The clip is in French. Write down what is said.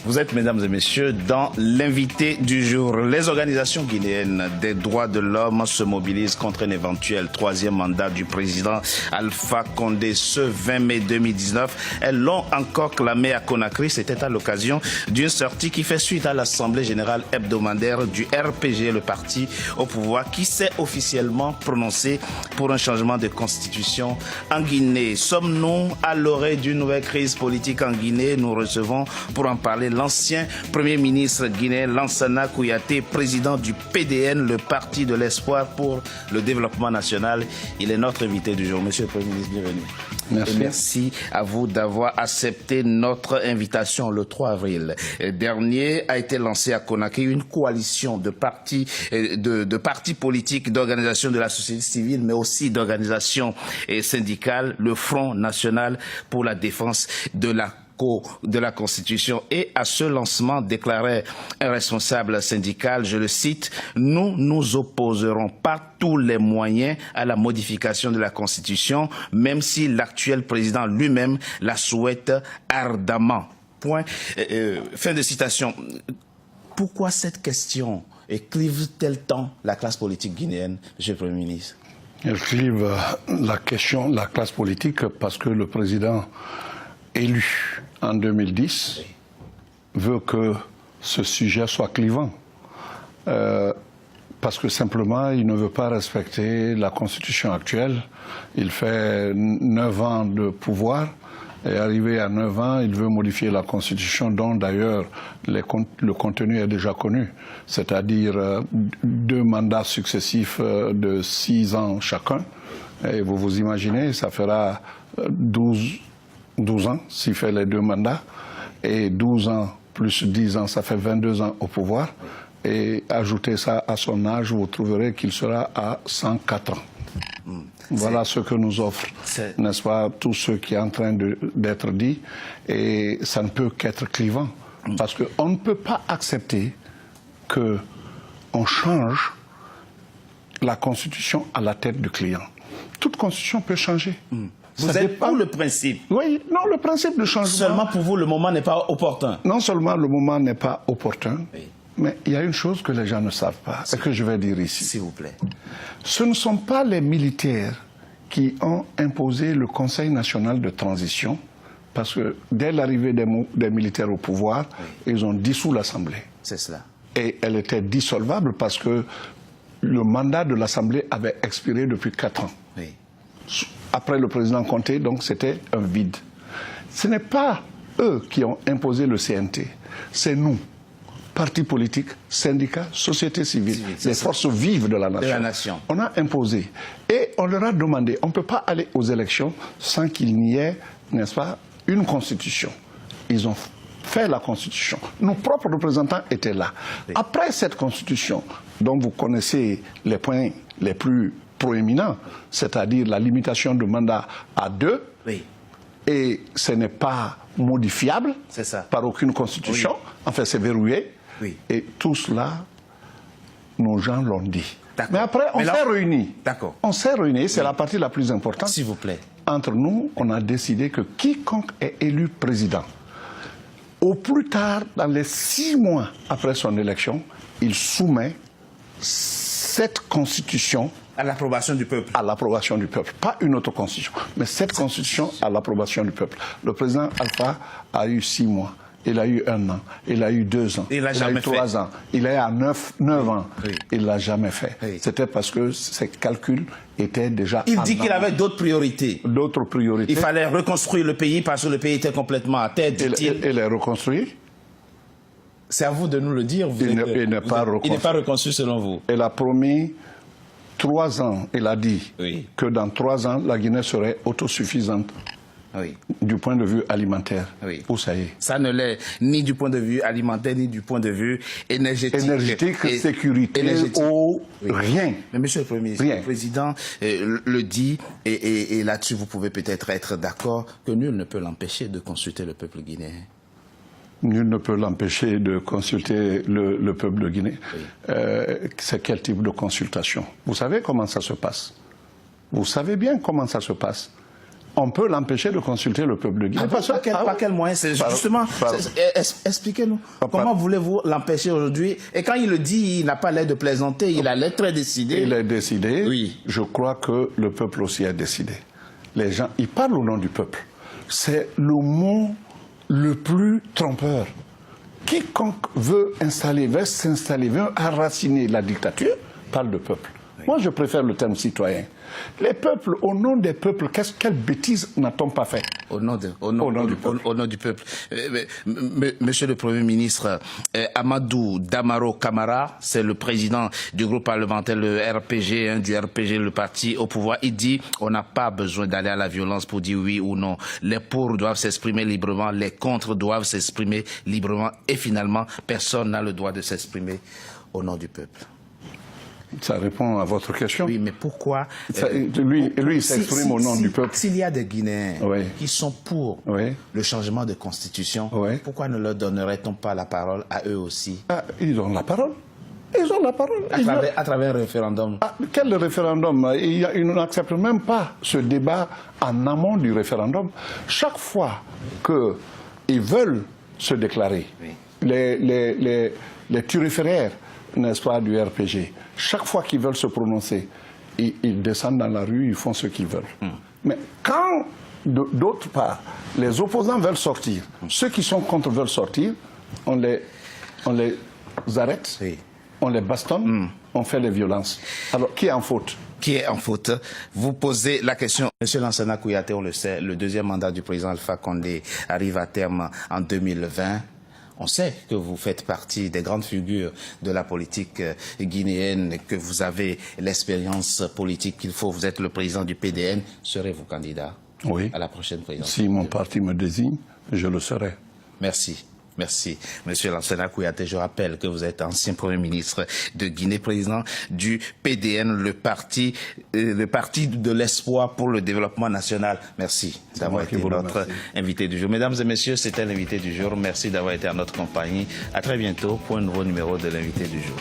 Vous êtes, mesdames et messieurs, dans l'invité du jour. Les organisations guinéennes des droits de l'homme se mobilisent contre un éventuel troisième mandat du président Alpha Condé ce 20 mai 2019. Elles l'ont encore clamé à Conakry. C'était à l'occasion d'une sortie qui fait suite à l'Assemblée générale hebdomadaire du RPG, le parti au pouvoir, qui s'est officiellement prononcé pour un changement de constitution en Guinée. Sommes-nous à l'orée d'une nouvelle crise politique en Guinée? Nous recevons pour en parler l'ancien Premier ministre guinéen Lansana Kouyaté, président du PDN, le Parti de l'Espoir pour le Développement National. Il est notre invité du jour. Monsieur le Premier ministre, bienvenue. Merci. Et merci à vous d'avoir accepté notre invitation le 3 avril dernier. A été lancée à Conakry une coalition de partis politiques, d'organisations de la société civile, mais aussi d'organisations syndicales, le Front national pour la défense de la Constitution. Et à ce lancement, déclarait un responsable syndical, je le cite, « Nous nous opposerons par tous les moyens à la modification de la Constitution, même si l'actuel président lui-même la souhaite ardemment. » Point. Fin de citation. Pourquoi cette question clive-t-elle tant la classe politique guinéenne, Monsieur le Premier ministre? Elle clive la classe politique parce que le président élu en 2010 veut que ce sujet soit clivant. Parce que simplement, il ne veut pas respecter la constitution actuelle. Il fait 9 ans de pouvoir et arrivé à 9 ans, il veut modifier la constitution dont d'ailleurs le contenu est déjà connu. C'est-à-dire 2 mandats successifs de 6 ans chacun. Et vous vous imaginez, ça fera 12 ans s'il fait les 2 mandats, et 12 ans plus 10 ans, ça fait 22 ans au pouvoir, et ajoutez ça à son âge, vous trouverez qu'il sera à 104 ans. Voilà ce que nous offre, n'est-ce pas, tout ce qui est en train d'être dit, et ça ne peut qu'être clivant, parce qu'on ne peut pas accepter qu'on change la constitution à la tête du client. Toute constitution peut changer. Vous êtes pour le principe? Oui, non, le principe de changement... Seulement pour vous, le moment n'est pas opportun? Non seulement le moment n'est pas opportun, oui, mais il y a une chose que les gens ne savent pas, et que je vais dire ici. S'il vous plaît. Ce ne sont pas les militaires qui ont imposé le Conseil national de transition, parce que dès l'arrivée des militaires au pouvoir, oui, ils ont dissous l'Assemblée. C'est cela. Et elle était dissolvable parce que le mandat de l'Assemblée avait expiré depuis 4 ans. Oui. Après le président Conté, donc c'était un vide. Ce n'est pas eux qui ont imposé le CNT, c'est nous, partis politiques, syndicats, société civile, les forces vives de la nation. On a imposé et on leur a demandé, on ne peut pas aller aux élections sans qu'il n'y ait, n'est-ce pas, une constitution. Ils ont fait la constitution. Nos propres représentants étaient là. Oui. Après cette constitution, dont vous connaissez les points les plus proéminent, c'est-à-dire la limitation de mandat à 2, oui, et ce n'est pas modifiable par aucune constitution, oui, enfin c'est verrouillé, oui, et tout cela, nos gens l'ont dit. Mais après, on s'est réunis. D'accord. On s'est réunis, c'est oui, la partie la plus importante. S'il vous plaît. Entre nous, on a décidé que quiconque est élu président, au plus tard, dans les 6 mois après son élection, il soumet cette constitution à l'approbation du peuple. À l'approbation du peuple. Pas une autre constitution, mais cette constitution à l'approbation du peuple. Le président Alpha a eu 6 mois, il a eu 1 an, il a eu 2 ans, il a eu 3 ans, il est à 9 ans. Oui. Il ne l'a jamais fait. Oui. C'était parce que ses calculs étaient déjà... Il dit qu'il avait d'autres priorités. D'autres priorités. Il fallait reconstruire le pays parce que le pays était complètement à terre, dit-il. Il est reconstruit. C'est à vous de nous le dire. Il n'est pas reconstruit selon vous. Il a promis 3 ans, il a dit, oui, que dans 3 ans, la Guinée serait autosuffisante, oui, du point de vue alimentaire. Oui. Où ça y est? Ça ne l'est ni du point de vue alimentaire, ni du point de vue énergétique. Énergétique, sécurité, eau, oui, rien. Mais monsieur le Premier ministre, le président le dit, et là-dessus vous pouvez peut-être être d'accord, que nul ne peut l'empêcher de consulter le peuple guinéen. Nul ne peut l'empêcher de consulter le peuple de Guinée. Oui. C'est quel type de consultation? Vous savez comment ça se passe? Vous savez bien comment ça se passe. on peut l'empêcher de consulter le peuple de Guinée. Par quel moyen? C'est justement, expliquez-nous. Comment voulez-vous l'empêcher aujourd'hui? Et quand il le dit, il n'a pas l'air de plaisanter, il a l'air très décidé. Il est décidé. Oui. Je crois que le peuple aussi est décidé. Les gens, ils parlent au nom du peuple. C'est le mot le plus trompeur. Quiconque veut s'installer, veut enraciner la dictature, parle de peuple. Oui. Moi, je préfère le terme citoyen. Les peuples, au nom des peuples, quelle bêtise n'a-t-on pas fait? Au nom du peuple. Monsieur le Premier ministre, Amadou Damaro Camara, c'est le président du groupe parlementaire, le RPG, du RPG, le parti au pouvoir. Il dit on n'a pas besoin d'aller à la violence pour dire oui ou non. Les pour doivent s'exprimer librement, les contre doivent s'exprimer librement. Et finalement, personne n'a le droit de s'exprimer au nom du peuple. Ça répond à votre question. Oui, mais pourquoi lui il s'exprime au nom du peuple. S'il y a des Guinéens qui sont pour le changement de constitution, pourquoi ne leur donnerait-on pas la parole à eux aussi? Ils ont la parole. Ils ont la parole. À travers un référendum. Quel référendum? Ils n'acceptent même pas ce débat en amont du référendum. Chaque fois qu'ils veulent se déclarer, les turiféraires, n'est-ce pas, du RPG, chaque fois qu'ils veulent se prononcer, ils descendent dans la rue, ils font ce qu'ils veulent. Mais quand, d'autre part, les opposants veulent sortir, ceux qui sont contre veulent sortir, on les arrête, on les bastonne, on fait les violences. Alors, qui est en faute? Qui est en faute? Vous posez la question. Monsieur Lansana Kouyaté, on le sait, le deuxième mandat du président Alpha Condé arrive à terme en 2020. On sait que vous faites partie des grandes figures de la politique guinéenne, que vous avez l'expérience politique qu'il faut. Vous êtes le président du PDN. Serez-vous candidat à la prochaine présidentielle? Si mon parti me désigne, je le serai. Merci. Merci. Monsieur Lansana Kouyaté, je rappelle que vous êtes ancien Premier ministre de Guinée, président du PDN, le parti de l'espoir pour le développement national. Merci d'avoir été notre invité du jour. Mesdames et messieurs, c'était l'invité du jour. Merci d'avoir été à notre compagnie. À très bientôt pour un nouveau numéro de l'invité du jour.